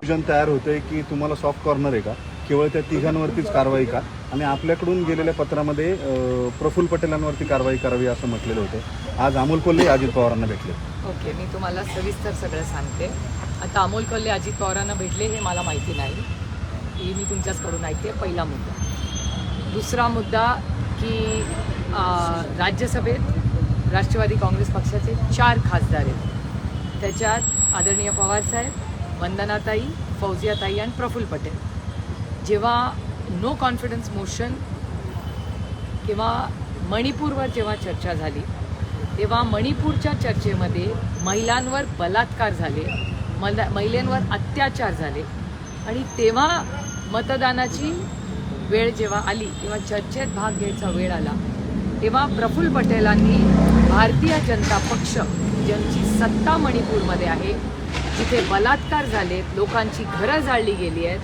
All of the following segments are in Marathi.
विजन तयार होतंय की तुम्हाला सॉफ्ट कॉर्नर आहे का, केवळ त्या तिघांवरतीच कारवाई का, आणि आपल्याकडून गेलेल्या पत्रामध्ये प्रफुल्ल पटेलांवरती कारवाई करावी असं म्हटलेलं होतं. आज अमोल कोल्हे अजित पवारांना भेटले. ओके, मी तुम्हाला सविस्तर सगळं सांगते. आता अमोल कोल्हे अजित पवारांना भेटले हे मला माहिती नाही, ही मी तुमच्याचकडून ऐकते. पहिला मुद्दा. दुसरा मुद्दा की राज्यसभेत राष्ट्रवादी काँग्रेस पक्षाचे 4 खासदार आहेत. त्याच्यात आदरणीय पवारसाहेब, वंदनाताई, फौजियाताई आणि प्रफुल्ल पटेल. जेव्हा नो कॉन्फिडन्स मोशन किंवा मणिपूरवर जेव्हा चर्चा झाली, तेव्हा मणिपूरच्या चर्चेमध्ये महिलांवर बलात्कार झाले, महिलांवर अत्याचार झाले, आणि तेव्हा मतदानाची वेळ जेव्हा आली, तेव्हा चर्चेत भाग घ्यायचा वेळ आला, तेव्हा प्रफुल्ल पटेलांनी भारतीय जनता पक्ष, ज्यांची सत्ता मणिपूरमध्ये आहे, जिथे बलात्कार झालेत, लोकांची घरं जाळली गेली आहेत,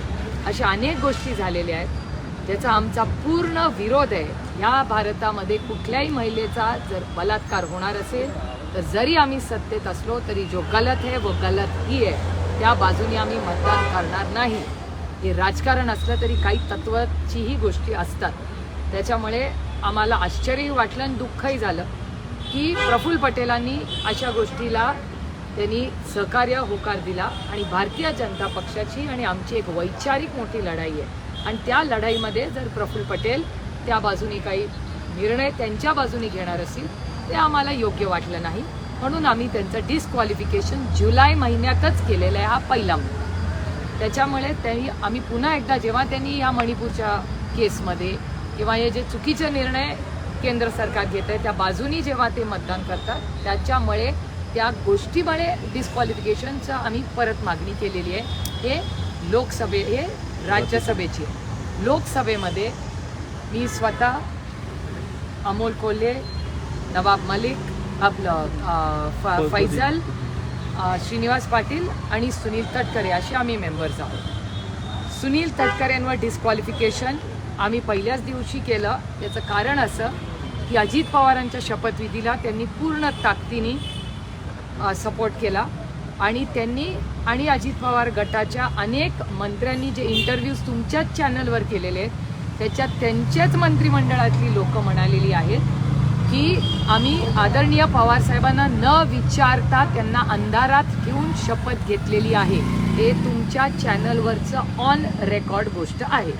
अशा अनेक गोष्टी झालेल्या आहेत, ज्याचा आमचा पूर्ण विरोध आहे. ह्या भारतामध्ये कुठल्याही महिलेचा जर बलात्कार होणार असेल तर जरी आम्ही सत्तेत असलो तरी जो गलत आहे व गलत ही आहे, त्या बाजूने आम्ही मतदान करणार नाही. हे राजकारण असलं तरी काही तत्वाचीही गोष्टी असतात. त्याच्यामुळे आम्हाला आश्चर्यही वाटलं आणि दुःखही झालं की प्रफुल्ल पटेलांनी अशा गोष्टीला त्यांनी सहकार्य होकार दिला. आणि भारतीय जनता पक्षाची आणि आमची एक वैचारिक मोठी लढाई आहे, आणि त्या लढाईमध्ये जर प्रफुल्ल पटेल त्या बाजूने काही निर्णय त्यांच्या बाजूने घेणार असतील ते आम्हाला योग्य वाटलं नाही, म्हणून आम्ही त्यांचं डिस्क्वालिफिकेशन जुलै महिन्यातच केलेलं आहे. हा पहिला मुद्दा. त्याच्यामुळे त्यांनी आम्ही पुन्हा एकदा, जेव्हा त्यांनी ह्या मणिपूरच्या केसमध्ये किंवा हे जे चुकीचे निर्णय केंद्र सरकार घेत आहे त्या बाजूनी जेव्हा ते मतदान करतात, त्याच्यामुळे त्या गोष्टीमुळे डिस्क्वालिफिकेशनचं आम्ही परत मागणी केलेली आहे. हे राज्यसभेची आहे. लोकसभेमध्ये मी स्वतः अमोल कोल्हे, नवाब मलिक, आपलं फैजल, श्रीनिवास पाटील आणि सुनील तटकरे असे आम्ही मेंबर्स आहोत. सुनील तटकरेंवर डिस्क्वालिफिकेशन आम्ही पहिल्याच दिवशी केलं. त्याचं कारण असं की अजित पवारांच्या शपथविधीला त्यांनी पूर्ण ताकदीने सपोर्ट केला, आणि त्यांनी आणि अजित पवार गटाच्या अनेक मंत्र्यांनी जे इंटरव्ह्यूज तुमच्याच चॅनलवर केलेले आहेत त्याच्यात त्यांच्याच मंत्रिमंडळातली लोक म्हणालेली आहेत की आम्ही आदरणीय पवारसाहेबांना न विचारता त्यांना अंधारात ठेवून शपथ घेतलेली आहे. हे तुमच्या चॅनलवरचं ऑन रेकॉर्ड गोष्ट आहे.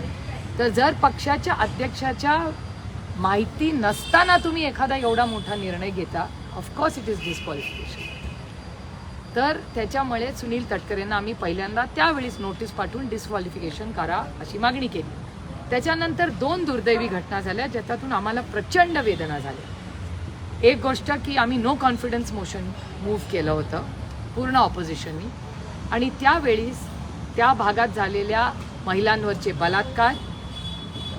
तर जर पक्षाच्या अध्यक्षाच्या माहिती नसताना तुम्ही एखादा एवढा मोठा निर्णय घेता, ऑफकोर्स इट इज डिस्क्वालिफिकेशन. तर त्याच्यामुळे सुनील तटकरेंना आम्ही पहिल्यांदा त्यावेळीच नोटीस पाठवून डिस्क्वालिफिकेशन करा अशी मागणी केली. त्याच्यानंतर 2 दुर्दैवी घटना झाल्या ज्याच्यातून आम्हाला प्रचंड वेदना झाल्या. एक गोष्ट की आम्ही नो कॉन्फिडन्स मोशन मूव्ह केलं होतं पूर्ण ऑपोजिशननी, आणि त्यावेळीस त्या भागात झालेल्या महिलांवरचे बलात्कार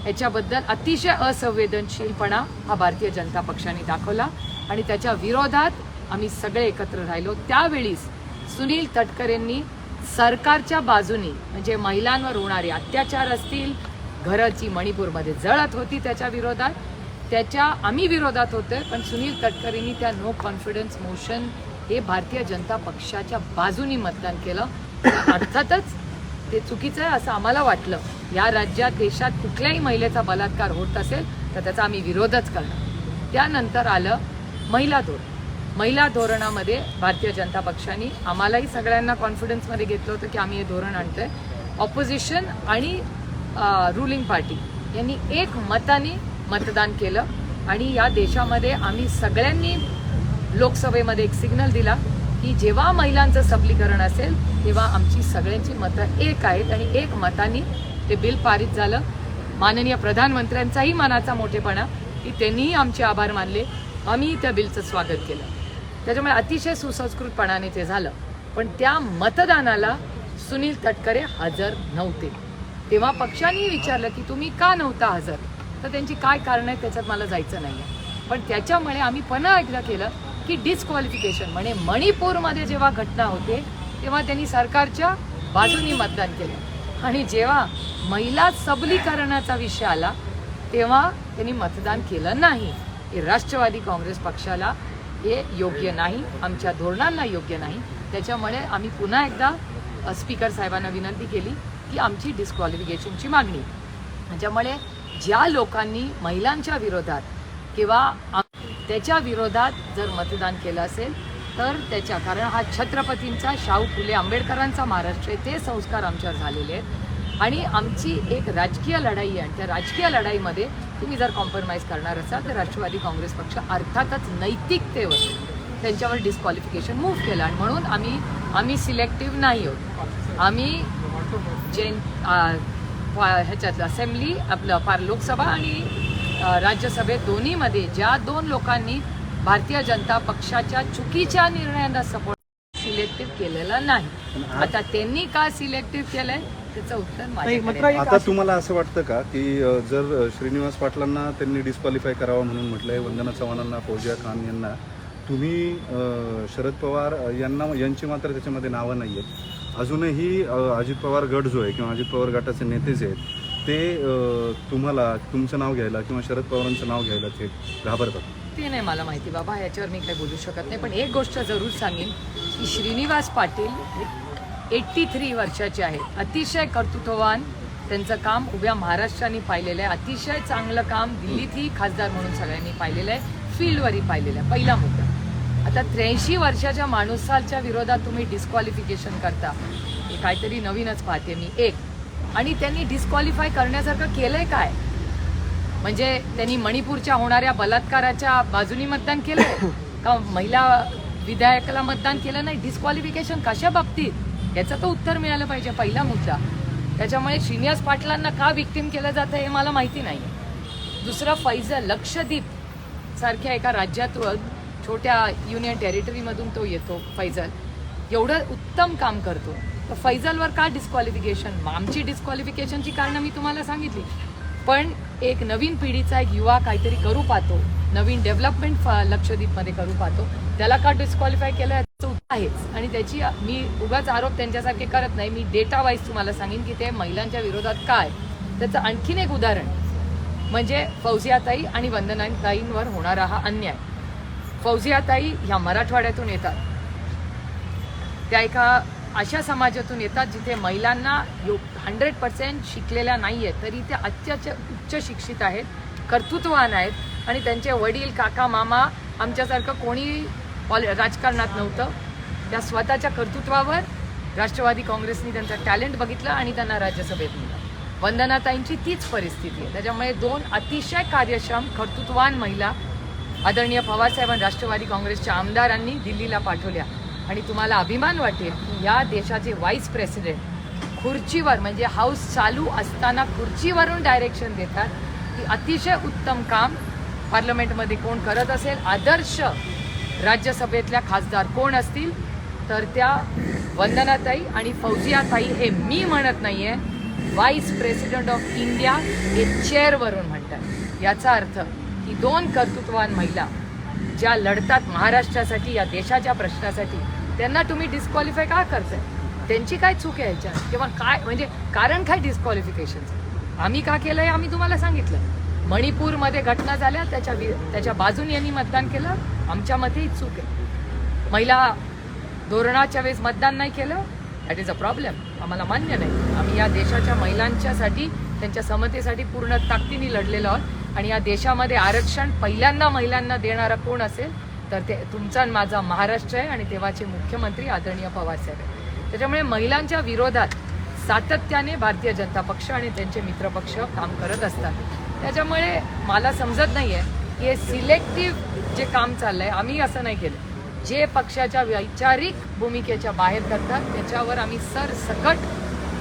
याच्याबद्दल अतिशय असंवेदनशीलपणा हा भारतीय जनता पक्षाने दाखवला, आणि त्याच्या विरोधात आम्ही सगळे एकत्र राहिलो. त्यावेळीस सुनील तटकरेंनी सरकारच्या बाजूनी, म्हणजे महिलांवर होणारे अत्याचार असतील, घराची मणिपूरमध्ये जळत होती त्याच्या विरोधात, त्याच्या आम्ही विरोधात होतोय, पण सुनील तटकरेंनी त्या नो कॉन्फिडन्स मोशन हे भारतीय जनता पक्षाच्या बाजूनी मतदान केलं. अर्थातच ते चुकीचं आहे असं आम्हाला वाटलं. या राज्यात, देशात कुठल्याही महिलेचा बलात्कार होत असेल तर त्याचा आम्ही विरोधच करणार. त्यानंतर आलं महिला धोरण. महिला धोरणामध्ये भारतीय जनता पक्षाने आम्हालाही सगळ्यांना कॉन्फिडन्समध्ये घेतलं होतं की आम्ही हे धोरण आणतोय. ऑपोजिशन आणि रुलिंग पार्टी यांनी एक मताने मतदान केलं, आणि या देशामध्ये आम्ही सगळ्यांनी लोकसभेमध्ये एक सिग्नल दिला की जेव्हा महिलांचं सबलीकरण असेल तेव्हा आमची सगळ्यांची मतं एक आहेत, आणि एक मताने ते बिल पारित झालं. माननीय प्रधानमंत्र्यांचाही मनाचा मोठेपणा की त्यांनीही आमचे आभार मानले, आम्ही त्या बिलचं स्वागत केलं. त्याच्यामुळे अतिशय सुसंस्कृतपणाने ते झालं. पण त्या मतदानाला सुनील तटकरे हजर नव्हते. तेव्हा पक्षानेही विचारलं की तुम्ही का नव्हता हजर, तर त्यांची काय कारण आहे त्याच्यात मला जायचं नाही आहे. पण त्याच्यामुळे आम्ही पुन्हा एकदा केलं की डिस्क्वालिफिकेशन, म्हणजे मणिपूरमध्ये जेव्हा घटना होते तेव्हा त्यांनी सरकारच्या बाजूनी मतदान केलं, आणि जेव्हा महिला सबलीकरणाचा विषय आला तेव्हा त्यांनी मतदान केलं नाही. हे राष्ट्रवादी काँग्रेस पक्षाला हे योग्य नाही, आमच्या धोरणांना योग्य नाही. त्याच्यामुळे आम्ही पुन्हा एकदा स्पीकर साहेबांना विनंती केली की आमची डिस्क्वालिफिकेशनची मागणी. त्याच्यामुळे ज्या लोकांनी महिलांच्या विरोधात किंवा त्याच्या विरोधात जर मतदान केलं असेल तर त्याच्या, कारण हा छत्रपतींचा, शाहू फुले आंबेडकरांचा महाराष्ट्र आहे, ते संस्कार आमच्यावर झालेले आहेत आणि आमची एक राजकीय लढाई आहे. आणि त्या राजकीय लढाईमध्ये तुम्ही जर कॉम्प्रोमाइज करणार असाल तर राष्ट्रवादी काँग्रेस पक्ष अर्थातच नैतिकतेवर त्यांच्यावर डिस्क्वालिफिकेशन मूव्ह केलं. आणि म्हणून आम्ही सिलेक्टिव्ह नाही आहोत. आम्ही ह्याच्यात असेंब्ली आपलं लोकसभा आणि राज्यसभेत दोन्हीमध्ये ज्या 2 लोकांनी भारतीय जनता पक्षाच्या चुकीच्या निर्णयांना सपोर्ट सिलेक्टिव्ह केलेला नाही. आता त्यांनी का सिलेक्टिव्ह केलंय त्याचं उत्तर माझ्याकडे. आता तुम्हाला असं वाटतं का की जर श्रीनिवास पाटलांना त्यांनी डिस्क्वालिफाय करावं म्हणून म्हटलंय, वंदना चव्हाणांना, फौजिया खान यांना, तुम्ही शरद पवार यांची मात्र त्याच्यामध्ये नावं नाही आहेत, अजूनही अजित पवार गट जो आहे किंवा अजित पवार गटाचे नेते जे आहेत ते तुम्हाला तुमचं नाव घ्यायला किंवा शरद पवारांचं नाव घ्यायला ते घाबरतात? ते नाही मला माहिती बाबा, ह्याच्यावर मी काही बोलू शकत नाही. पण एक गोष्ट जरूर सांगेन की श्रीनिवास पाटील 83 वर्षाचे आहेत, अतिशय कर्तृत्ववान. त्यांचं काम उभ्या महाराष्ट्राने पाहिलेलं आहे, अतिशय चांगलं काम दिल्लीतही खासदार म्हणून सगळ्यांनी पाहिलेलं आहे, फील्डवरही पाहिलेलं आहे. पहिला मुद्दा. आता 83 वर्षाच्या माणसाच्या विरोधात तुम्ही डिस्क्वालिफिकेशन करता, हे काहीतरी नवीनच पाहते मी. एक, आणि त्यांनी डिस्क्वालिफाय करण्यासारखं केलंय काय? म्हणजे त्यांनी मणिपूरच्या होणाऱ्या बलात्काराच्या बाजूनी मतदान केलंय का महिला विधायकाला मतदान केलं नाही? डिस्क्वालिफिकेशन कशा बाबतीत याचं तर उत्तर मिळालं पाहिजे, पहिला मुद्दा. त्याच्यामुळे श्रीनिवास पाटलांना का विक्टिम केलं जातं हे मला माहिती नाही. दुसरं, फैजल लक्षद्वीप सारख्या एका राज्यातून, छोट्या युनियन टेरिटरीमधून तो येतो, फैजल एवढं उत्तम काम करतो, तर फैजलवर का डिस्क्वालिफिकेशन? आमची डिस्क्वालिफिकेशनची कारणं मी तुम्हाला सांगितली. पण एक नवीन पिढीचा एक युवा काहीतरी करू पाहतो, नवीन डेव्हलपमेंट लक्षद्वीपमध्ये करू पाहतो, त्याला का डिस्क्वालिफाय केलं याचं उत्तर आहेच. आणि त्याची मी उगाच आरोप त्यांच्यासारखे करत नाही, मी डेटा वाईज तुम्हाला सांगेन की ते महिलांच्या विरोधात काय. त्याचं आणखीन एक उदाहरण म्हणजे फौजियाताई आणि वंदनाताईंवर होणारा हा अन्याय. फौजियाताई ह्या मराठवाड्यातून येतात, त्या एका अशा समाजातून येतात जिथे महिलांना 100% शिकलेल्या नाही आहेत, तरी त्या उच्च शिक्षित आहेत, कर्तृत्ववान आहेत. आणि त्यांचे वडील, काका, मामा आमच्यासारखं कोणी राजकारणात नव्हतं. त्या स्वतःच्या कर्तृत्वावर राष्ट्रवादी काँग्रेसनी त्यांचं टॅलेंट बघितलं आणि त्यांना राज्यसभेत नेलं. वंदनाताईंची तीच परिस्थिती आहे. त्याच्यामुळे 2 अतिशय कार्यक्षम कर्तृत्ववान महिला आदरणीय पवारसाहेबांनी राष्ट्रवादी काँग्रेसच्या आमदारांनी दिल्लीला पाठवल्या. आणि तुम्हाला अभिमान वाटेल की या देशाचे व्हाईस प्रेसिडेंट खुर्चीवर, म्हणजे हाऊस चालू असताना खुर्चीवरून डायरेक्शन देतात की अतिशय उत्तम काम पार्लमेंटमध्ये कोण करत असेल, आदर्श राज्यसभेतल्या खासदार कोण असतील तर त्या वंदनाताई आणि फौजियाताई. हे मी म्हणत नाही आहे, व्हाईस प्रेसिडेंट ऑफ इंडिया हे चेअरवरून म्हणतात. याचा अर्थ की 2 कर्तृत्ववान महिला ज्या लढतात महाराष्ट्रासाठी, या देशाच्या प्रश्नासाठी, त्यांना तुम्ही डिस्क्वालिफाय का करताय? त्यांची काय चूक आहे ह्याच्यात? किंवा काय म्हणजे कारण काय डिस्क्वालिफिकेशनचं? आम्ही का केलं हे आम्ही तुम्हाला सांगितलं. मणिपूरमध्ये घटना झाल्या, त्याच्या बाजूने यांनी मतदान केलं, आमच्या मतेही चूक आहे. महिला धोरणाच्या वेळेस मतदान नाही केलं, दॅट इज अ प्रॉब्लेम, आम्हाला मान्य नाही. आम्ही या देशाच्या महिलांच्यासाठी, त्यांच्या समतेसाठी पूर्ण ताकदीने लढलेलो आहोत. आणि या देशामध्ये आरक्षण पहिल्यांदा महिलांना देणारा कोण असेल तर ते तुमचा आणि माझा महाराष्ट्र आहे आणि तेव्हाचे मुख्यमंत्री आदरणीय पवारसाहेब आहे. त्याच्यामुळे महिलांच्या विरोधात सातत्याने भारतीय जनता पक्ष आणि त्यांचे मित्रपक्ष काम करत असतात. त्याच्यामुळे मला समजत नाही आहे की हे सिलेक्टिव्ह जे काम चाललंय, आम्ही असं नाही केलं. जे पक्षाच्या वैचारिक भूमिकेच्या बाहेर करतात त्याच्यावर आम्ही सरसकट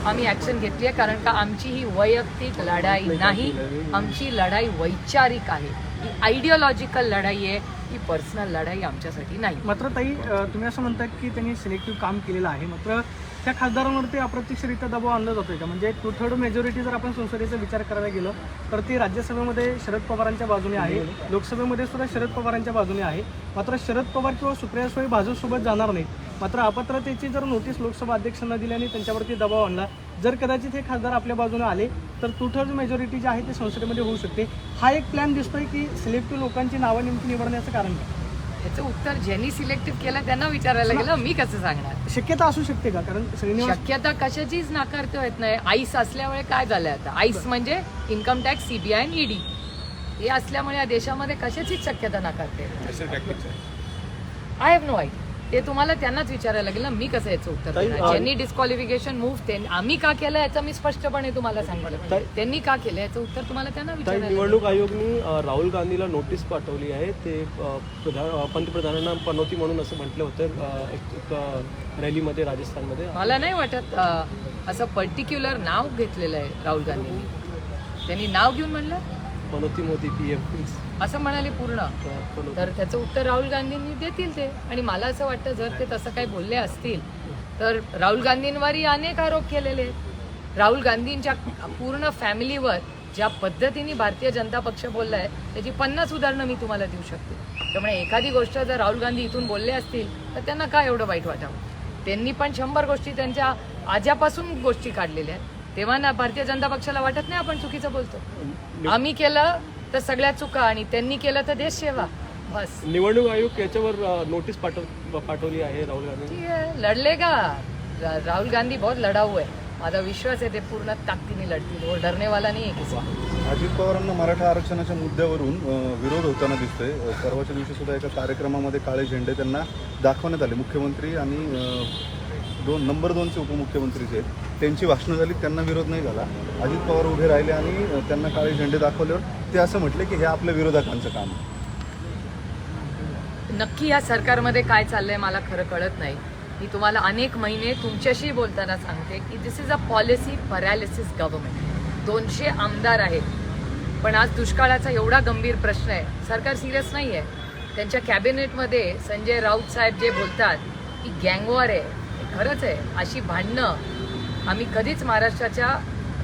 ॲक्शन घेतली आहे. कारण का आमची ही वैयक्तिक लढाई नाही, आमची लढाई वैचारिक आहे, ही आयडिओलॉजिकल लढाई आहे, ही पर्सनल लढाई आमच्यासाठी नाही. मात्र ताई, तुम्ही असं म्हणता की त्यांनी सिलेक्टिव्ह काम केलेलं आहे, मात्र त्या खासदारांवरती अप्रत्यक्षरित्या दबाव आणला जातोय का? म्हणजे 2/3 मेजॉरिटी जर आपण संसदेचा विचार करायला गेलो तर ती राज्यसभेमध्ये शरद पवारांच्या बाजूने आहे, लोकसभेमध्ये सुद्धा शरद पवारांच्या बाजूने आहे. मात्र शरद पवार किंवा सुप्रिया सुळे भाजपसोबत जाणार नाहीत. मात्र अपात्रतेची जर नोटीस लोकसभा अध्यक्षांना दिली आणि त्यांच्यावरती दबाव आणला, जर कदाचित हे खासदार आपल्या बाजूने आले तर 2/3 मेजॉरिटी जी आहे ती संसदेमध्ये होऊ शकते. हा एक प्लॅन दिसतोय की सिलेक्टिव्ह लोकांची नावं नेमकी निवडण्याचं कारण काय? ह्याचं उत्तर ज्यांनी सिलेक्टिव्ह केलं त्यांना विचारायला गेलं, मी कसं सांगणार. शक्यता असू शकते का? कारण श्रीनिवास शक्यता कशाचीच नाकारता येत नाही. आईस असल्यामुळे काय झालंय आता, आईस म्हणजे इन्कम टॅक्स, सीबीआय आणि ईडी, हे असल्यामुळे या देशामध्ये कशाचीच शक्यता नाकारते. I have no idea. ते तुम्हाला त्यांनाच विचारायला लागेल ना, मी कसं याचं उत्तर देणार. ज्यांनी डिस्क्वालिफिकेशन मूव्ह आम्ही का केलं याचं मी स्पष्टपणे तुम्हाला सांगितलं. त्यांनी का केलं याचं उत्तर तुम्हाला त्यांना विचारायला लागेल. निवडणूक आयोगनी राहुल गांधीला नोटीस पाठवली आहे. ते पंतप्रधानांना पनोती म्हणून असं म्हटलं होतं एक रॅलीमध्ये राजस्थानमध्ये. मला नाही वाटत असं पर्टिक्युलर नाव घेतलेलं आहे राहुल गांधींनी. त्यांनी नाव घेऊन म्हणलं पनोती मोदी PM असं म्हणाले पूर्ण, तर त्याचं उत्तर राहुल गांधींनी देतील ते. आणि मला असं वाटतं जर ते तसं काही बोलले असतील तर राहुल गांधींवरही अनेक आरोप केलेले आहेत. राहुल गांधींच्या पूर्ण फॅमिलीवर ज्या पद्धतीने भारतीय जनता पक्ष बोलला आहे त्याची 50 उदाहरणं मी तुम्हाला देऊ शकते. त्यामुळे एखादी गोष्ट जर राहुल गांधी इथून बोलले असतील तर त्यांना काय एवढं वाईट वाटावं. त्यांनी पण 100 गोष्टी त्यांच्या आज्यापासून गोष्टी काढलेल्या आहेत. तेव्हा ना भारतीय जनता पक्षाला वाटत नाही आपण चुकीचं बोलतो. आम्ही केलं तर सगळ्या चुका आणि त्यांनी केलं तर देश सेवा, बस. निवडणूक आयोग याच्यावर नोटीस पाठवली आहे राहुल गांधी. ठीक आहे, लढले का? राहुल गांधी बहुत लढाऊ आहे. माझा विश्वास आहे ते पूर्ण ताकदीने लढतील. वो डरने वाला नाही आहे किसी. अजित पवारांना मराठा आरक्षणाच्या मुद्द्यावरून विरोध होताना दिसतोय. परवाच्या दिवशी सुद्धा एका कार्यक्रमामध्ये काळे झेंडे त्यांना दाखवण्यात आले. मुख्यमंत्री आणि नंबर 2चे उपमुख्यमंत्री जे आहेत त्यांची भाषणं झाली, त्यांना विरोध नाही झाला. अजित पवार उभे राहिले आणि त्यांना काळे झेंडे दाखवल्यावर ते असं म्हटले की हे आपल्या विरोधकांचं काम आहे. नक्की या सरकारमध्ये काय चाललंय मला खरं कळत नाही. मी तुम्हाला अनेक महिने तुमच्याशी बोलताना सांगते की this is a policy paralysis government. 200 आमदार आहेत, पण आज दुष्काळाचा एवढा गंभीर प्रश्न आहे, सरकार सिरियस नाही आहे. त्यांच्या कॅबिनेटमध्ये संजय राऊत साहेब जे बोलतात की गँगवॉर आहे, खरंच आहे. अशी भांडणं आम्ही कधीच महाराष्ट्राच्या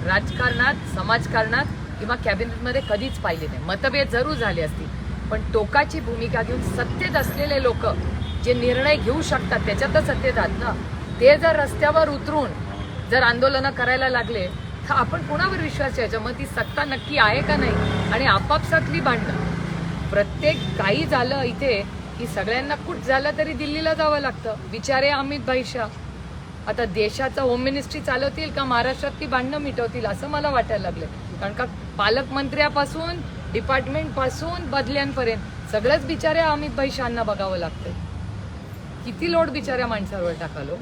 राजकारणात, समाजकारणात किंवा कॅबिनेटमध्ये कधीच पाहिले नाही. मतभेद जरूर झाले असतील, पण टोकाची भूमिका घेऊन सत्तेत असलेले लोक जे निर्णय घेऊ शकतात त्याच्यातच सत्तेत आहात ना, ते जर रस्त्यावर उतरून जर आंदोलनं करायला लागले तर आपण कोणावर विश्वास ठेवायचा. मग ती सत्ता नक्की आहे का नाही. आणि आपापसातली भांडणं, प्रत्येक काही झालं इथे की सगळ्यांना कुठ झालं तरी दिल्लीला जावं लागतं. विचारे अमित भाई शाह आता देशाचं होम मिनिस्ट्री चालवतील का महाराष्ट्रातली भांडणं मिटवतील असं मला वाटायला लागलं. कारण का पालकमंत्र्यापासून डिपार्टमेंटपासून बदल्यांपर्यंत सगळंच बिचाऱ्या अमित भाई शाहांना बघावं लागतंय. किती लोड बिचाऱ्या माणसावर टाकालो.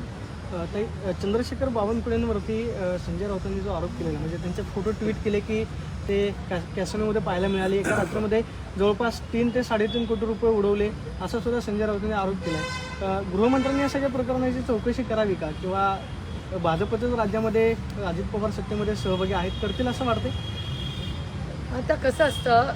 चंद्रशेखर बावनकुळेंवरती संजय राऊतांनी जो आरोप केलेला, म्हणजे त्यांचे फोटो ट्विट केले की ते कॅसिनोमध्ये पाहायला मिळाले, एका रात्रीमध्ये जवळपास 3 ते 3.5 कोटी रुपये उडवले, असं सुद्धा संजय राऊतांनी आरोप केला आहे. गृहमंत्र्यांनी या सगळ्या प्रकरणाची चौकशी करावी का, किंवा भाजपच्याच राज्यामध्ये अजित पवार सत्तेमध्ये सहभागी आहेत, करतील असं वाटते? आता कसं असतं,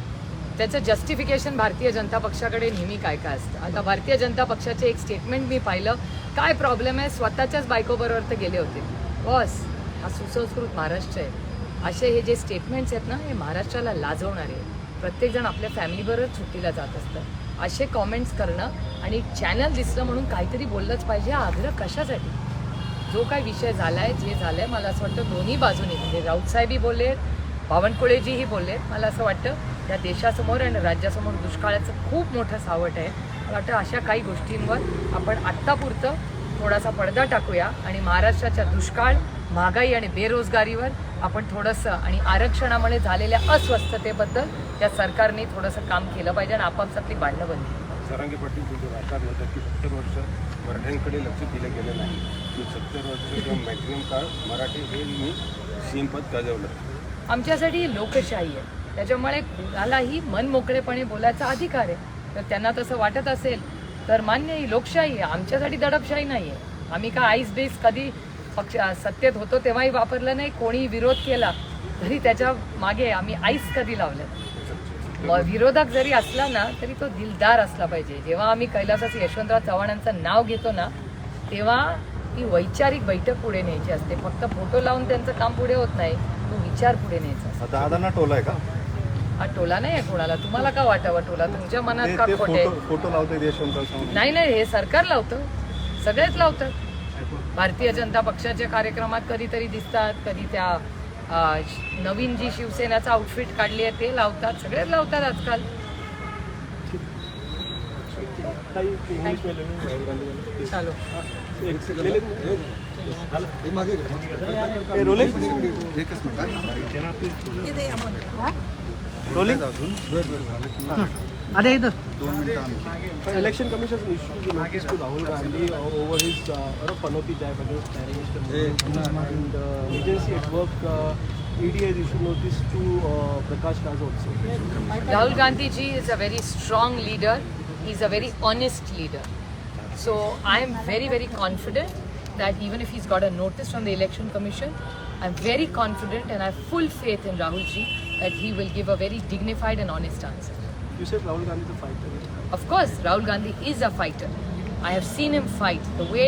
त्याचं जस्टिफिकेशन भारतीय जनता पक्षाकडे नेहमी काय काय असतं. आता भारतीय जनता पक्षाचे एक स्टेटमेंट मी पाहिलं, काय प्रॉब्लेम आहे, स्वतःच्याच बायकोबरोबर तर गेले होते. बस, हा सुसंस्कृत महाराष्ट्र आहे. असे हे जे स्टेटमेंट्स आहेत ना, हे महाराष्ट्राला लाजवणारे आहेत. प्रत्येकजण आपल्या फॅमिलीबरोबर सुट्टीला जात असतं. असे कॉमेंट्स करणं आणि चॅनल दिसलं म्हणून काहीतरी बोललंच पाहिजे, हा आग्रह कशासाठी. जो काही विषय झाला आहे, जे झालं आहे, मला असं वाटतं दोन्ही बाजूने, म्हणजे राऊत साहेबही बोलले, बावनकुळेजीही बोलले. मला असं वाटतं त्या देशासमोर आणि राज्यासमोर दुष्काळाचं खूप मोठं सावट आहे. मला वाटतं अशा काही गोष्टींवर आपण आत्तापुरतं थोडासा पडदा टाकूया आणि महाराष्ट्राच्या दुष्काळ, महागाई आणि बेरोजगारीवर आपण थोडंसं, आणि आरक्षणामुळे झालेल्या अस्वस्थतेबद्दल या सरकारने थोडंसं काम केलं पाहिजे आणि आपापसातली भांडणं बंद. सारंगी पाटील तुमच्या वार्ताहर म्हणतात की 70 वर्ष मराठ्यांकडे लक्ष दिलं गेलं नाही. की 70 वर्ष किंवा मॅक्झिमम काळ मराठी हे मी सीएम पद गाजवलं. आमच्यासाठी ही लोकशाही आहे, त्याच्यामुळे कुणालाही मन मोकळेपणे बोलायचा अधिकार आहे. तर त्यांना तसं वाटत असेल तर मान्य, ही लोकशाही आहे. आमच्यासाठी दडपशाही नाही आहे. आम्ही का आईस बेस कधी पक्ष सत्तेत होतो तेव्हाही वापरलं नाही. कोणी विरोध केला तरी त्याच्या मागे आम्ही आईस कधी लावलं. विरोधक जरी असला ना तरी तो दिलदार असला पाहिजे. जेव्हा आम्ही कैलासाचं यशवंतराव चव्हाणांचं नाव घेतो ना तेव्हा ती वैचारिक बैठक पुढे न्यायची असते. फक्त फोटो लावून त्यांचं काम पुढे होत नाही, तो विचार पुढे न्यायचा असतो. दादांना टोला आहे का? हा टोला नाही आहे कोणाला. तुम्हाला का वाटावं टोला? तुमच्या मनात का खोटे? फोटो लावते यशवंतराव चव्हाण? नाही नाही, हे सरकार लावतं, सगळेच लावतात. भारतीय जनता पक्षाच्या कार्यक्रमात कधीतरी दिसतात, कधी त्या नवीन जी शिवसेनाचं आउटफिट काढली आहे ते लावतात, सगळेच लावतात आजकाल. ताई इंग्लिश में ले लो राहुल गांधी वाला। चलो एक से ले ले ए, रोलिंग रोलिंग अरे इथं 2 मिनिटं आणखी. Election Commission issued a notice to Rahul Gandhi over his Panoti jab against Prime Minister Modi. And agency at work, ED has issued notice to Prakash Raj also. Rahul Gandhi ji is a very strong leader. He's a very honest leader. So I am very, very confident that even if he's got a notice from the Election Commission, I'm very confident and I have full faith in Rahul ji that he will give a very dignified and honest answer. You said Rahul Gandhi is a fighter. Of course, Rahul Gandhi is a fighter. I have seen him fight. The way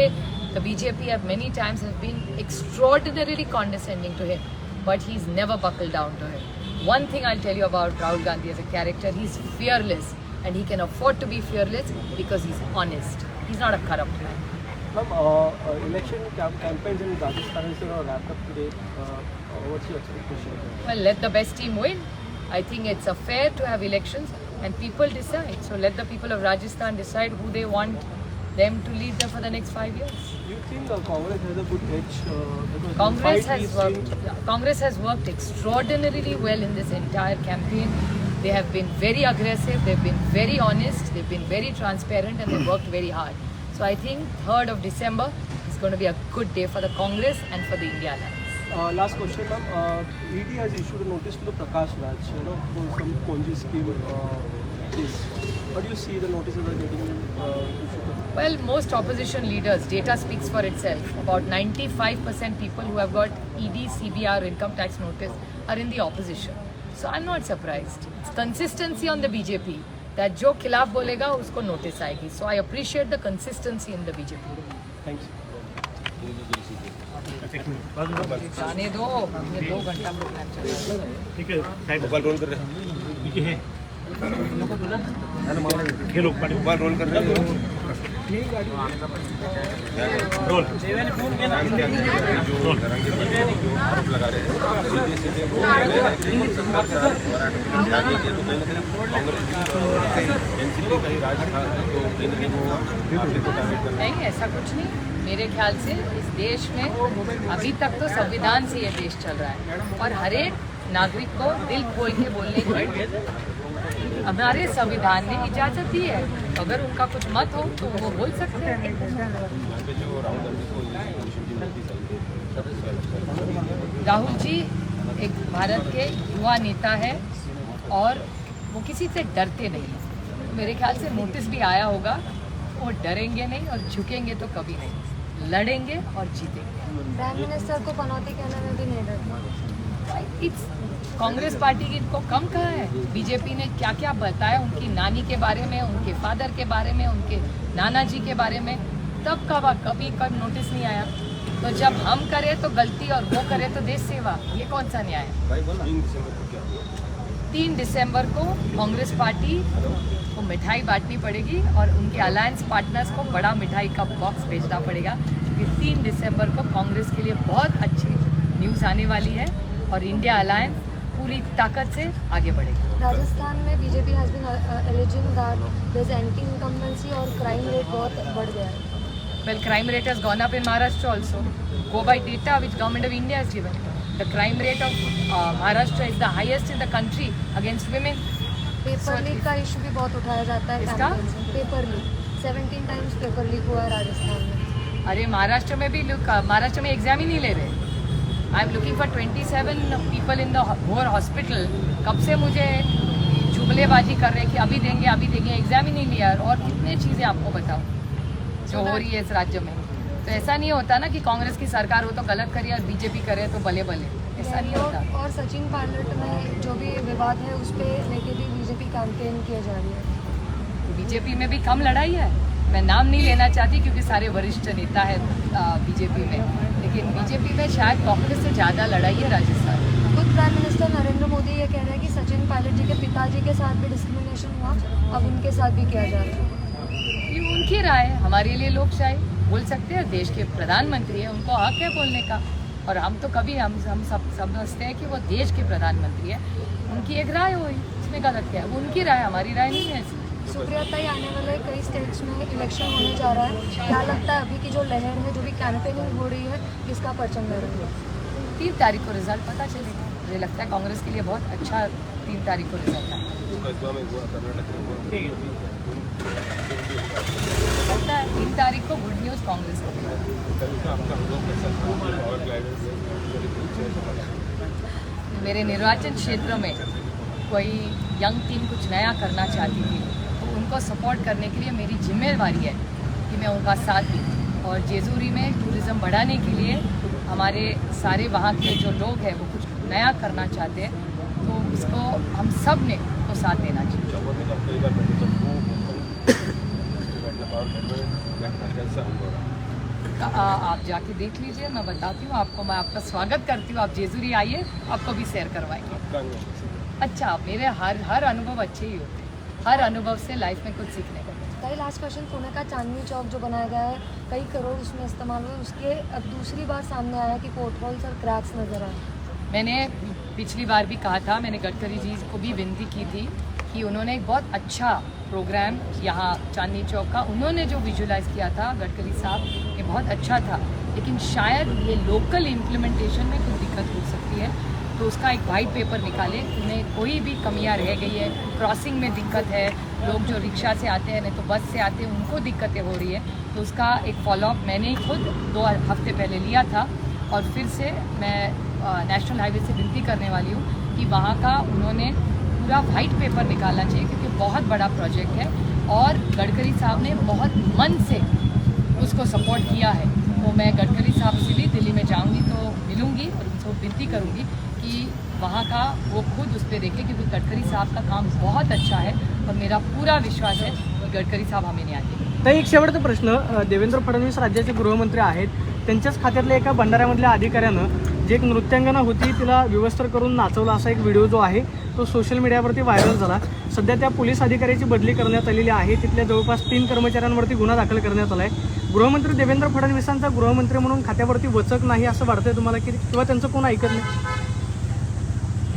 the BJP have many times have been extraordinarily condescending to him, but he's never buckled down to him. One thing I'll tell you about Rahul Gandhi as a character, he's fearless and he can afford to be fearless because he's honest. He's not a corrupt man. Ma'am, election campaigns in Rajasthan is wrapped up today. What's your expectation? Well, let the best team win. I think it's fair to have elections and people decide. So let the people of Rajasthan decide who they want them to lead them for the next 5 years. Do you think Congress has a good edge? Because Congress fight has we've worked. seen- Yeah, Congress has worked extraordinarily well in this entire campaign. They have been very aggressive. They've been very honest. They've been very transparent, and they've worked very hard. So I think 3rd of December is going to be a good day for the Congress and for the India Alliance. Last question, ma'am. ED has issued a notice to the Prakash Raj, for some Ponzi scheme case. How do you see the notices are getting issued? Well, most opposition leaders, data speaks for itself. About 95% people who have got ED, CBR, income tax notice are in the opposition. So I'm not surprised. It's consistency on the BJP that जो खिलाफ बोलेगा उसको notice आएगी. So I appreciate the consistency in the BJP. Thanks. जाने दो, ये 2 घंटा प्रोग्राम चल रहा है. आरोप लगा रहे हैं सीधे सीधे वो सरकार से आगे के तो कहीं ना कहीं कांग्रेस एनसीपी का ही राज था तो कहीं ना कहीं वो आपको टारगेट कर नहीं, ऐसा कुछ नहीं. मेरे ख्याल से इस देश में अभी तक तो संविधान से ये देश चल रहा है और हर एक नागरिक को दिल खोल के बोलने की हमारे संविधान ने इजाजत दी है. अगर उनका कुछ मत हो तो वो बोल सकते हैं. राहुल जी एक भारत के युवा नेता है और वो किसी से डरते नहीं हैं. मेरे ख्याल से नोटिस भी आया होगा. वो डरेंगे नहीं और झुकेंगे तो कभी नहीं. लड़ेंगे और जीतेंगे. प्राइम मिनिस्टर को पनौती कहने में भी नहीं डरता. इट्स कांग्रेस पार्टी की को कम कहा है. बीजेपी ने क्या क्या बताया उनकी नानी के बारे में, उनके फादर के बारे में, उनके नाना जी के बारे में. तब कभी नोटिस नहीं आया. तो जब हम करें तो गलती और वो करे तो देश सेवा. ये कौन सा न्याय है? 3 दिसंबर को कांग्रेस पार्टी को मिठाई बांटनी पड़ेगी और उनके अलायंस पार्टनर्स को बड़ा मिठाई का बॉक्स भेजना पड़ेगा क्योंकि 3 दिसंबर को कांग्रेस के लिए बहुत अच्छी न्यूज़ आने वाली है और इंडिया अलायंस पूरी ताकत से आगे बढ़ेगी. राजस्थान में BJP has been alleging that there is anti incumbency और क्राइम रेट बहुत बढ़ गया है. Well, crime rate has gone up in Maharashtra also. Go by data which government of India has given. The crime rate of Maharashtra is the highest in the country against women. Paper leak का इशू भी बहुत उठाया जाता है. किसका? Paper leak 17 times paper leak हुआ है राजस्थान में. अरे महाराष्ट्र में भी महाराष्ट्र में एग्जाम ही नहीं ले रहे. I am looking for 27 people in the Bhor hospital. कब से मुझे जुमलेबाजी कर रहे हैं कि अभी देंगे एग्जाम ही नहीं लिया. और कितने चीज़ें आपको बताऊँ जो हो रही है इस राज्य में. तो ऐसा नहीं होता ना कि कांग्रेस की सरकार हो तो गलत करे और बीजेपी करे तो भले भले. ऐसा नहीं होता. और सचिन पायलट में जो भी विवाद है उस पर लेके भी बीजेपी कैंपेन किया जा रही है. बीजेपी में भी कम लड़ाई है. मैं नाम नहीं लेना चाहती क्योंकि सारे वरिष्ठ नेता है बीजेपी में. लेकिन बीजेपी में शायद कांग्रेस से ज़्यादा लड़ाई है राजस्थान. खुद प्राइम मिनिस्टर नरेंद्र मोदी ये कह रहे हैं कि सचिन पायलट जी के पिताजी के साथ भी डिस्क्रिमिनेशन हुआ, अब उनके साथ भी किया जा रहा है. ये उनकी राय है. हमारे लिए लोकशाही बोल सकते हैं. देश के प्रधानमंत्री है, उनको हक है बोलने का. और हम तो कभी हम सब समझते हैं कि वो देश के प्रधानमंत्री है. उनकी एक राय हुई, उसमें गलत क्या है? वो उनकी राय, हमारी राय नहीं है. सुप्रियाताई आने वाले कई स्टेट्स में इलेक्शन होने जा रहा है, क्या लगता है अभी की जो लहर है, जो भी कैंपेनिंग हो रही है, किसका परचम लहरेगा? 3 तारीख को रिजल्ट पता चलेगा। मुझे लगता है कांग्रेस के लिए बहुत अच्छा 3 तारीख को रिजल्ट है। कर्नाटक में लगता है 3 तारीख को गुड न्यूज़ कांग्रेस को मिलेगा। आपका अनुभव कैसा था? पावर गाइडेंस मेरे निर्वाचन क्षेत्र में कोई यंग टीम कुछ नया करना चाहती थी, तो उनको सपोर्ट करने के लिए मेरी जिम्मेवारी है कि मैं उनका साथ दूँ। और जेजूरी में टूरिज़्म बढ़ाने के लिए हमारे सारे वहाँ के जो लोग हैं वो कुछ नया करना चाहते हैं, तो उसको हम सब ने तो साथ देना चाहिए। चौबन में कई बार बैठे तो पावर गाइडेंस कैसा अनुभव? आप जाके देख लीजिए, मैं बताती हूँ आपको। मैं आपका स्वागत करती हूँ, आप जेजूरी आइए, आपको भी शेयर करवाएंगे। आपका अनुभव? अच्छा, मेरे हर अनुभव अच्छे ही होते हैं। हर अनुभव से लाइफ में कुछ सीखने को मिलता है। कई लास्ट क्वेश्चन, पुणे का चांदनी चौक जो बनाया गया है, कई करोड़ उसमें इस्तेमाल हुए, उसके अब दूसरी बार सामने आया कि पोर्ट होल्स और क्रैक्स नजर आए। मैंने पिछली बार भी कहा था, मैंने गडकरी जी को भी विनती की थी कि उन्होंने एक बहुत अच्छा प्रोग्राम यहाँ चांदनी चौक का उन्होंने जो विजुलाइज किया था गडकरी साहब, ये बहुत अच्छा था, लेकिन शायद ये लोकल इम्प्लीमेंटेशन में कुछ दिक्कत हो सकती है, तो उसका एक वाइट पेपर निकाले। उन्हें कोई भी कमियां रह गई है, क्रॉसिंग में दिक्कत है, लोग जो रिक्शा से आते हैं नहीं तो बस से आते हैं उनको दिक्कतें हो रही है, तो उसका एक फॉलोअप मैंने खुद 2 हफ्ते पहले लिया था। और फिर से मैं नेशनल हाईवे से विनती करने वाली हूँ कि वहाँ का उन्होंने पूरा वाइट पेपर निकालना चाहिए, क्योंकि बहुत बड़ा प्रोजेक्ट है और गडकरी साहब ने बहुत मन से उसको सपोर्ट किया है। तो मैं गडकरी साहब से भी दिल्ली में जाऊंगी तो मिलूंगी और उनको विनती करूंगी कि वहाँ का वो खुद उस पर देखें, क्योंकि गडकरी साहब का काम बहुत अच्छा है और मेरा पूरा विश्वास है कि गडकरी साहब हमें न्याय देंगे। तर एक शेवटचा प्रश्न, देवेंद्र फडणवीस राज्याचे गृहमंत्री आहेत, त्यांच्याच खात्यातल्या एका भंडाऱ्यामधल्या अधिकाऱ्यानं जी एक नृत्यांगना होती तिला विवस्त्र करून नाचवला असा एक व्हिडिओ जो आहे तो सोशल मीडियावरती व्हायरल झाला। सध्या त्या पोलीस अधिकाऱ्याची बदली करण्यात आलेली आहे, तिथल्या जवळपास 3 कर्मचाऱ्यांवरती गुन्हा दाखल करण्यात आला आहे। गृहमंत्री देवेंद्र फडणवीसांचा गृहमंत्री म्हणून खात्यावरती वचक नाही असं वाटतंय तुम्हाला, की किंवा त्यांचं कोण ऐकत नाही?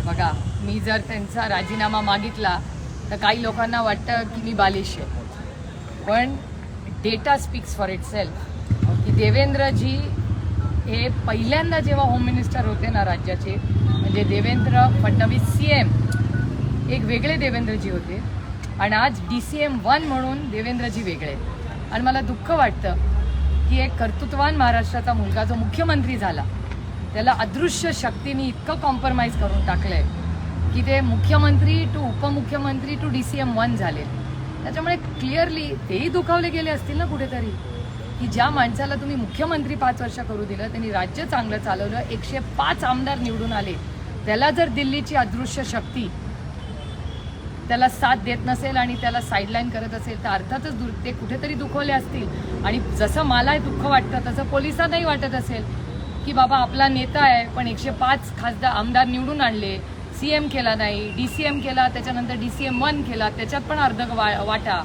बघा, मी जर त्यांचा राजीनामा मागितला तर काही लोकांना वाटतं की मी बालिश आहे, पण डेटा स्पीक्स फॉर इटसेल्फ की देवेंद्रजी हे पहिल्यांदा जेव्हा होम मिनिस्टर होते ना राज्याचे, म्हणजे देवेंद्र फडणवीस CM एक वेगळे देवेंद्रजी होते आणि आज DCM 1 म्हणून देवेंद्रजी वेगळे आहेत। आणि मला दुःख वाटतं की एक कर्तृत्ववान महाराष्ट्राचा मुलगा जो मुख्यमंत्री झाला त्याला अदृश्य शक्तीने इतकं कॉम्प्रोमाइज करून टाकलंय की ते मुख्यमंत्री टू उपमुख्यमंत्री टू DCM 1 झाले। त्याच्यामुळे क्लिअरली तेही दुखावले गेले असतील ना कुठेतरी, की ज्या माणसाला तुम्ही मुख्यमंत्री 5 वर्ष करू दिलं, त्यांनी राज्य चांगलं चालवलं, 105 आमदार निवडून आले, त्याला जर दिल्लीची अदृश्य शक्ती त्याला साथ देत नसेल आणि त्याला साईडलाईन करत असेल तर अर्थातच ते कुठेतरी दुखवले असतील। आणि जसं मला दुःख वाटतं तसं पोलिसांनाही वाटत असेल की बाबा आपला नेता आहे पण 105 आमदार निवडून आणले, CM केला नाही, DCM केला, त्याच्यानंतर DCM 1 केला, त्याच्यात पण अर्ध वाटा,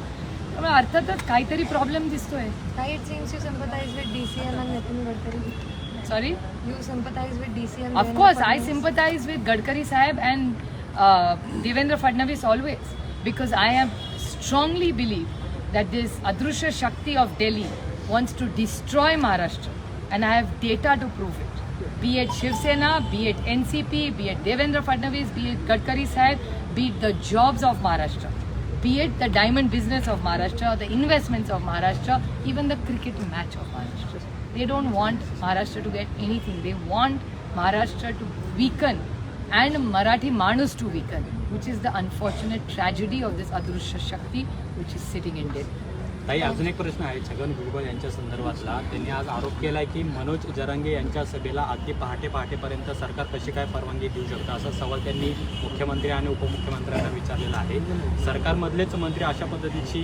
त्यामुळे अर्थातच काहीतरी प्रॉब्लेम दिसतोय। It seems you sympathize with DCM and Nitin Gadkari. Sorry? You sympathize with DCM. Of course, I sympathize with Gadkari Sahib and Devendra Fadnavis always, because I am strongly believe that this Adrushya Shakti of Delhi wants to destroy Maharashtra, and I have data to prove it. Be it Shiv Sena, be it NCP, be it Devendra Fadnavis, be it Gadkari Sahib, be it the jobs of Maharashtra, be it the diamond business of Maharashtra, the investments of Maharashtra, even the cricket match of Maharashtra. They don't want Maharashtra to get anything. They want Maharashtra to weaken and Marathi Manus to weaken, which is the unfortunate tragedy of this Adrushya Shakti which is sitting in Delhi. ताई, अजून एक प्रश्न आहे छगन भुजबळ यांच्या संदर्भातला. त्यांनी आज आरोप केला की मनोज जरांगे यांच्या सभेला अगदी पहाटेपर्यंत सरकार कशी काय परवानगी देऊ शकतं, असा सवाल त्यांनी मुख्यमंत्री आणि उपमुख्यमंत्र्यांना विचारलेला आहे। सरकारमधलेच मंत्री अशा पद्धतीची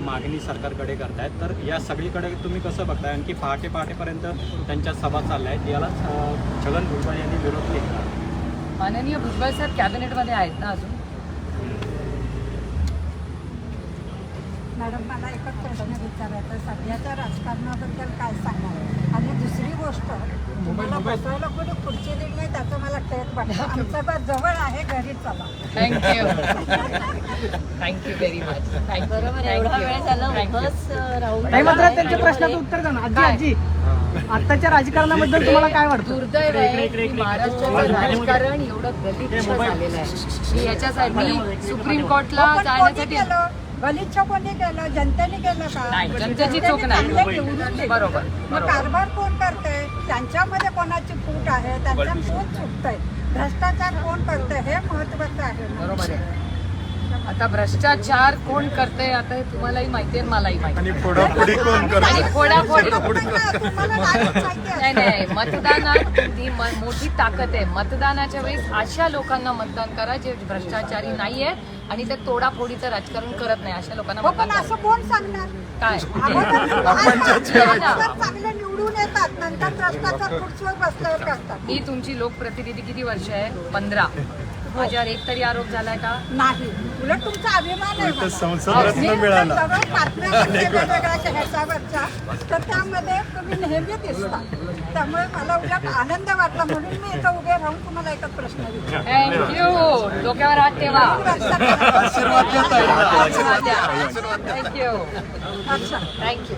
मागणी सरकारकडे करतायत, तर या सगळीकडे तुम्ही कसं बघताय? आणखी पहाटेपर्यंत त्यांच्या सभा चालल्या आहेत, याला छगन भुजबळ यांनी विरोध केला। माननीय भुजबळ साहेब कॅबिनेटमध्ये आहेत ना अजून? मॅडम, मला एकच प्रश्न विचारायचा, सध्याच्या राजकारणाबद्दल काय सांगाल? आणि दुसरी गोष्ट, तुम्हाला बसवायला कोणी खुर्ची दिली नाही त्याचं मला कळत वाटतं आमचं बस जवळ आहे, घरी चला. थँक्यू थँक्यू व्हेरी मच बरोबर आहे. एवढा वेळ झाला उभंच राहून नाही मात्र त्यांच्या प्रश्नाचं उत्तर द्या ना. आजी आत्ताच्या राजकारणाबद्दल तुम्हाला काय वाटतं? दुर्दैव आहे की महाराष्ट्राचं राजकारण एवढं गलिच्छ झालेलं आहे की याच्यासाठी मी सुप्रीम कोर्टला पण कोणी जाण्यासाठी केलं? गलिच्छ कोणी केलं? जनतेने केलं का? नाही, जनतेची चूक नाही. चांगले निवडून दिले. बरोबर, मग बरोबर. कारभार कोण करतंय? त्यांच्यामध्ये कोणाची फूट आहे? त्यांच्या कोण चुकतंय? भ्रष्टाचार कोण करतंय हे महत्वाचं आहे ना. बरोबर आहे. आता भ्रष्टाचार कोण करतंय आता हे तुम्हालाही माहिती आहे, मलाही माहिती आहे. आणि फोडाफोडी आणि फोडाफोडी तुम्हाला नाहीच माहिती आहे. नाही नाही, मतदानात ही मोठी ताकद आहे. मतदानाच्या वेळेस अशा लोकांना मतदान करा जे भ्रष्टाचारी नाहीये आणि ते तोडाफोडीचं राजकारण करत नाही, अशा लोकांना हो, मतदान पण असं करा. कोण सांगणार? काय अगोदर चांगले निवडून येतात, नंतर भ्रष्टाचार खुर्चीवर बसल्यावर करतात. ही तुमची लोकप्रतिनिधी किती वर्ष आहे? 15. माझ्यावर एक तरी आरोप झालाय का? नाही, उलट तुमचा अभिमान आहे मला. मी मिळाला. सगळं बातम्या बघते वेगवेगळ्या ह्याच्यावरच्या, तर त्यामध्ये तुम्ही नेहमी दिसता. त्यामुळे मला उलट आनंद वाटला, म्हणून मी इथं उभे राहून तुम्हाला एकच प्रश्न विचारला. थँक्यू. डोक्यावर हात ठेवा. आशीर्वाद थँक्यू अच्छा. थँक्यू.